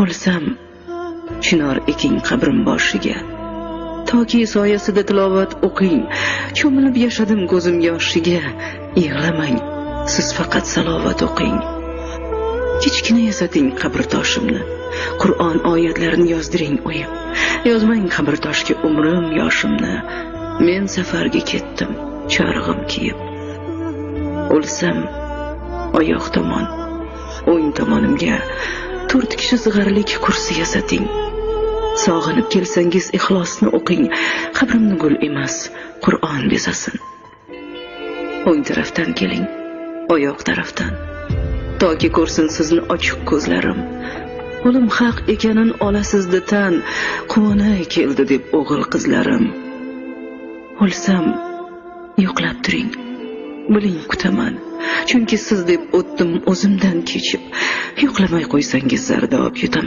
O'lsam, chinor eking qabrim boshiga. Toki soyasida tilovat o'qing, cho'milib yashadim ko'zim yoshiga. Yig'lamang, siz faqat salovat o'qing. Kichkina yasating qabr toshimni, Qur'on oyatlarini yozdiring o'yib. Yozmang qabr toshga umrim yoshimni. Men safarga ketdim, charg'im kiyib. O'lsam, oyoq tomon, o'ng tomonimga 4 kishi sig'arlik kursi yasating. Sog'inib kelsangiz ixlosni o'qing, qabrimni gul emas, Qur'on bezasin. O'ng tarafdan keling, oyoq tarafdan. Toki ko'rsin sizni ochiq ko'zlarim. O'lim haq ekanin olasizdi tan, quvonay keldi deb o'g'il qizlarim. O'lsam, yo'qlab turing, biling kutaman. Chunki siz deb o'tdim o'zimdan kechib. Yo'qlamay qo'ysangiz zardob yutaman.